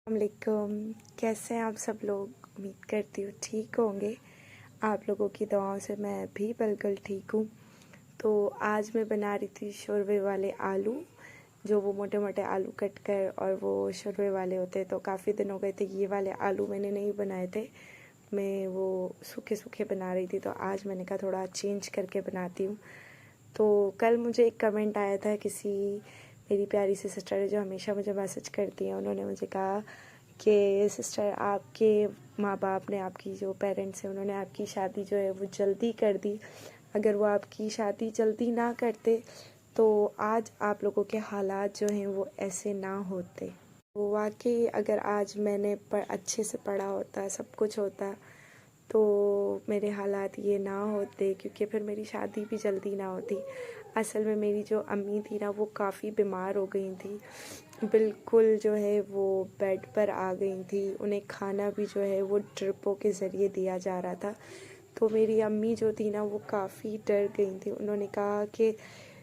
वालेकुम। कैसे हैं आप सब लोग? उम्मीद करती हूँ ठीक होंगे। आप लोगों की दुआओं से मैं भी बिल्कुल ठीक हूँ। तो आज मैं बना रही थी शोरवे वाले आलू, जो वो मोटे मोटे आलू कट कर और वो शोरवे वाले होते। तो काफ़ी दिन हो गए थे, ये वाले आलू मैंने नहीं बनाए थे, मैं वो सूखे सूखे बना रही थी। तो आज मैंने कहा थोड़ा चेंज करके बनाती हूँ। तो कल मुझे एक कमेंट आया था किसी मेरी प्यारी सी सिस्टर है जो हमेशा मुझे मैसेज करती हैं। उन्होंने मुझे कहा कि सिस्टर, आपके माँ बाप ने, आपकी जो पेरेंट्स हैं, उन्होंने आपकी शादी जो है वो जल्दी कर दी। अगर वो आपकी शादी जल्दी ना करते तो आज आप लोगों के हालात जो हैं वो ऐसे ना होते। तो वाकई अगर आज मैंने अच्छे से पढ़ा होता, सब कुछ होता, तो मेरे हालात ये ना होते, क्योंकि फिर मेरी शादी भी जल्दी ना होती। असल में मेरी जो अम्मी थी ना, वो काफ़ी बीमार हो गई थी, बिल्कुल जो है वो बेड पर आ गई थी। उन्हें खाना भी जो है वो ड्रिपों के ज़रिए दिया जा रहा था। तो मेरी अम्मी जो थी ना, वो काफ़ी डर गई थी। उन्होंने कहा कि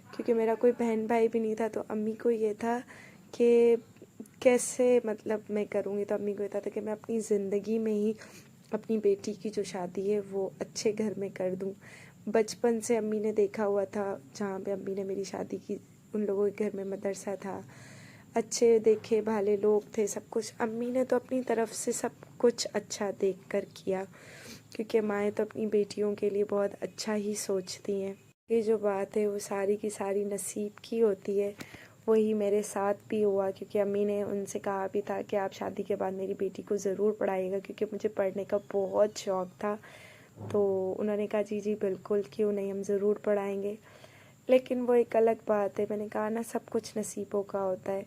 क्योंकि मेरा कोई बहन भाई भी नहीं था, तो अम्मी को ये था कि कैसे मतलब मैं करूँगी। तो अम्मी को ये था कि मैं अपनी ज़िंदगी में ही अपनी बेटी की जो शादी है वो अच्छे घर में कर दूं। बचपन से अम्मी ने देखा हुआ था, जहाँ पे अम्मी ने मेरी शादी की, उन लोगों के घर में मदरसा था, अच्छे देखे भाले लोग थे, सब कुछ अम्मी ने तो अपनी तरफ से सब कुछ अच्छा देख कर किया, क्योंकि माएँ तो अपनी बेटियों के लिए बहुत अच्छा ही सोचती हैं। ये जो बात है वो सारी की सारी नसीब की होती है। वही मेरे साथ भी हुआ, क्योंकि अम्मी ने उनसे कहा भी था कि आप शादी के बाद मेरी बेटी को ज़रूर पढ़ाइएगा, क्योंकि मुझे पढ़ने का बहुत शौक़ था। तो उन्होंने कहा जी जी बिल्कुल, क्यों नहीं, हम ज़रूर पढ़ाएंगे। लेकिन वो एक अलग बात है, मैंने कहा ना, सब कुछ नसीबों का होता है।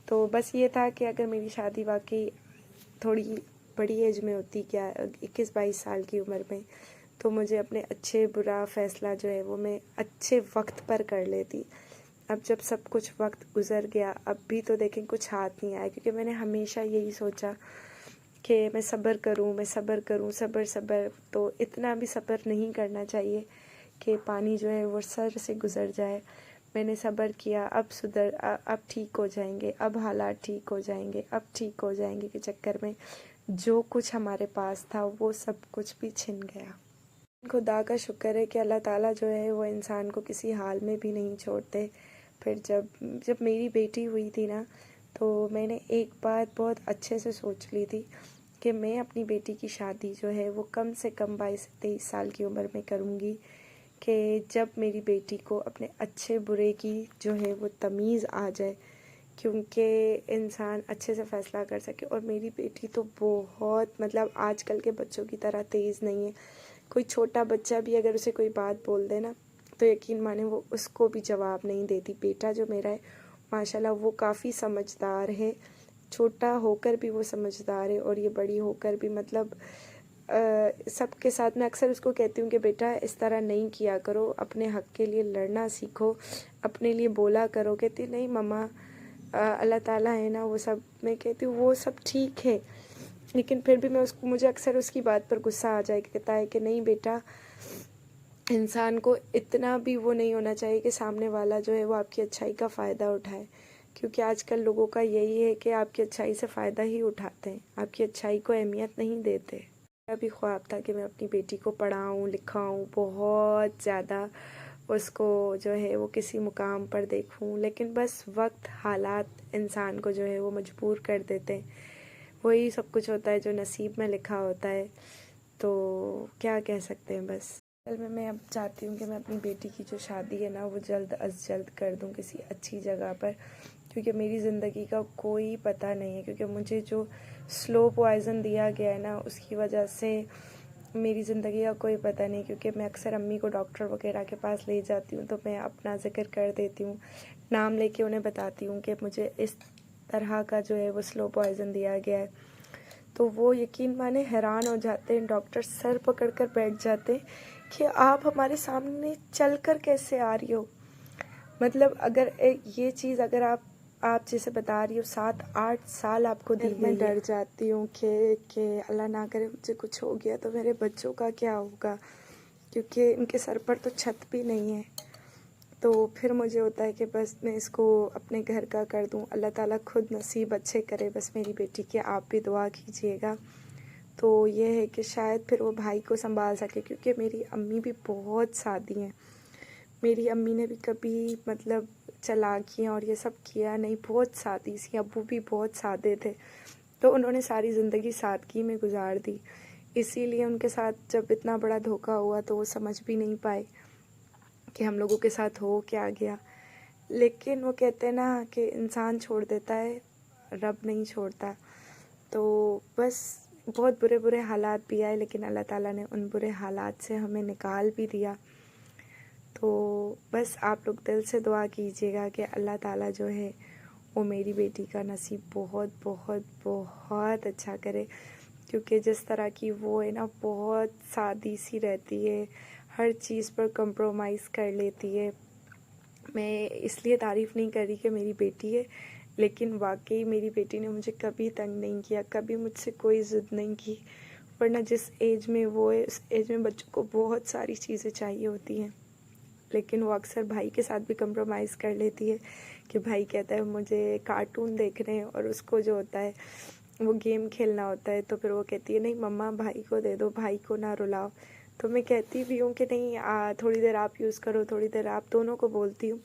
तो बस ये था कि अगर मेरी शादी वाकई थोड़ी बड़ी एज में होती, क्या 21-22 साल की उम्र में, तो मुझे अपने अच्छे बुरा फ़ैसला जो है वो मैं अच्छे वक्त पर कर लेती। अब जब सब कुछ वक्त गुज़र गया, अब भी तो देखें कुछ हाथ नहीं आया, क्योंकि मैंने हमेशा यही सोचा कि मैं सब्र करूं, मैं सब्र करूं, सब्र सब्र। तो इतना भी सब्र नहीं करना चाहिए कि पानी जो है वो सर से गुज़र जाए। मैंने सब्र किया, अब ठीक हो जाएंगे, अब हालात ठीक हो जाएंगे, अब ठीक हो जाएंगे के चक्कर में जो कुछ हमारे पास था वो सब कुछ भी छिन गया। खुदा का शुक्र है कि अल्लाह ताला जो है वो इंसान को किसी हाल में भी नहीं छोड़ते। फिर जब मेरी बेटी हुई थी ना, तो मैंने एक बात बहुत अच्छे से सोच ली थी कि मैं अपनी बेटी की शादी जो है वो कम से कम 22-23 साल की उम्र में करूँगी, कि जब मेरी बेटी को अपने अच्छे बुरे की जो है वो तमीज़ आ जाए, क्योंकि इंसान अच्छे से फ़ैसला कर सके। और मेरी बेटी तो बहुत, मतलब आजकल के बच्चों की तरह तेज़ नहीं है। कोई छोटा बच्चा भी अगर उसे कोई बात बोल दे ना, तो यकीन माने वो उसको भी जवाब नहीं देती। बेटा जो मेरा है माशाल्लाह वो काफ़ी समझदार है, छोटा होकर भी वो समझदार है, और ये बड़ी होकर भी, मतलब सबके साथ मैं अक्सर उसको कहती हूँ कि बेटा इस तरह नहीं किया करो, अपने हक़ के लिए लड़ना सीखो, अपने लिए बोला करो। कहती नहीं मम्मा, अल्लाह ताला है ना, वो सब। मैं कहती हूँ वो सब ठीक है, लेकिन फिर भी मुझे अक्सर उसकी बात पर गुस्सा आ जाए। कहता है कि नहीं बेटा, इंसान को इतना भी वो नहीं होना चाहिए कि सामने वाला जो है वो आपकी अच्छाई का फ़ायदा उठाए, क्योंकि आजकल लोगों का यही है कि आपकी अच्छाई से फ़ायदा ही उठाते हैं, आपकी अच्छाई को अहमियत नहीं देते। मेरा भी ख्वाब था कि मैं अपनी बेटी को पढ़ाऊँ लिखाऊँ, बहुत ज़्यादा उसको जो है वो किसी मुकाम पर देखूँ, लेकिन बस वक्त, हालात इंसान को जो है वो मजबूर कर देते हैं। वही सब कुछ होता है जो नसीब में लिखा होता है, तो क्या कह सकते हैं। बस असल में मैं अब चाहती हूँ कि मैं अपनी बेटी की जो शादी है ना वो जल्द अज जल्द कर दूँ किसी अच्छी जगह पर, क्योंकि मेरी ज़िंदगी का कोई पता नहीं है। क्योंकि मुझे जो स्लो पॉइज़न दिया गया है ना, उसकी वजह से मेरी ज़िंदगी का कोई पता नहीं। क्योंकि मैं अक्सर अम्मी को डॉक्टर वगैरह के पास ले जाती हूँ, तो मैं अपना ज़िक्र कर देती हूँ, नाम लेके उन्हें बताती हूँ कि मुझे इस तरह का जो है वो स्लो पॉइज़न दिया गया है। तो वो यकीन माने हैरान हो जाते हैं, डॉक्टर सर पकड़ कर बैठ जाते हैं कि आप हमारे सामने चल कर कैसे आ रही हो। मतलब अगर ये चीज़ अगर आप जैसे बता रही हो 7-8 साल आपको दी गई है। मैं डर जाती हूँ कि अल्लाह ना करे मुझे कुछ हो गया तो मेरे बच्चों का क्या होगा, क्योंकि इनके सर पर तो छत भी नहीं है। تو پھر مجھے ہوتا ہے کہ بس میں اس کو اپنے گھر کا کر دوں. اللہ تعالیٰ خود نصیب اچھے کرے بس میری بیٹی کے. آپ بھی دعا کیجیے گا. تو یہ ہے کہ شاید پھر وہ بھائی کو سنبھال سکے، کیونکہ میری امی بھی بہت سادی ہیں. میری امی نے بھی کبھی مطلب چلاکیاں اور یہ سب کیا نہیں، بہت سادی سی. ابو بھی بہت سادے تھے، تو انہوں نے ساری زندگی سادگی میں گزار دی. اسی لیے ان کے ساتھ جب اتنا بڑا دھوکہ ہوا تو وہ سمجھ بھی نہیں پائے کہ ہم لوگوں کے ساتھ ہو کیا گیا. لیکن وہ کہتے ہیں نا کہ انسان چھوڑ دیتا ہے، رب نہیں چھوڑتا. تو بس بہت برے برے حالات بھی آئے، لیکن اللہ تعالیٰ نے ان برے حالات سے ہمیں نکال بھی دیا. تو بس آپ لوگ دل سے دعا کیجیے گا کہ اللہ تعالیٰ جو ہے وہ میری بیٹی کا نصیب بہت بہت بہت اچھا کرے. کیونکہ جس طرح کی وہ ہے نا، بہت سادی سی رہتی ہے، ہر چیز پر کمپرومائز کر لیتی ہے. میں اس لیے تعریف نہیں کر رہی کہ میری بیٹی ہے، لیکن واقعی میری بیٹی نے مجھے کبھی تنگ نہیں کیا، کبھی مجھ سے کوئی ضد نہیں کی. ورنہ جس ایج میں وہ ہے، اس ایج میں بچوں کو بہت ساری چیزیں چاہیے ہوتی ہیں، لیکن وہ اکثر بھائی کے ساتھ بھی کمپرومائز کر لیتی ہے. کہ بھائی کہتا ہے مجھے کارٹون دیکھنے ہیں اور اس کو جو ہوتا ہے وہ گیم کھیلنا ہوتا ہے، تو پھر وہ کہتی ہے نہیں مما بھائی کو دے دو، بھائی کو نہ رلاؤ. تو میں کہتی بھی ہوں کہ نہیں تھوڑی دیر آپ یوز کرو، تھوڑی دیر آپ، دونوں کو بولتی ہوں.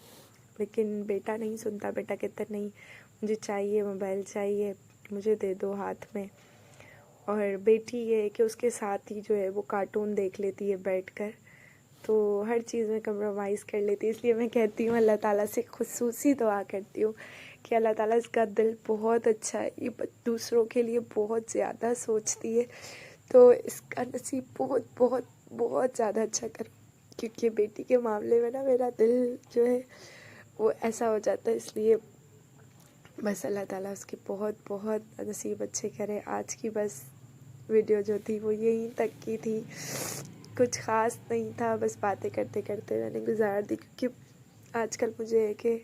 لیکن بیٹا نہیں سنتا. بیٹا کہتا نہیں مجھے چاہیے، موبائل چاہیے، مجھے دے دو ہاتھ میں. اور بیٹی یہ ہے کہ اس کے ساتھ ہی جو ہے وہ کارٹون دیکھ لیتی ہے بیٹھ کر. تو ہر چیز میں کمپرومائز کر لیتی ہے. اس لیے میں کہتی ہوں اللہ تعالیٰ سے خصوصی دعا کرتی ہوں کہ اللہ تعالیٰ اس کا دل بہت اچھا ہے، یہ دوسروں کے لیے بہت زیادہ سوچتی ہے، تو اس کا نصیب بہت بہت بہت زیادہ اچھا کرو. کیونکہ بیٹی کے معاملے میں نا میرا دل جو ہے وہ ایسا ہو جاتا ہے. اس لیے بس اللہ تعالیٰ اس کی بہت بہت نصیب اچھے کرے. آج کی بس ویڈیو جو تھی وہ یہیں تک کی تھی، کچھ خاص نہیں تھا، بس باتیں کرتے کرتے میں نے گزار دی. کیونکہ آج کل مجھے ہے کہ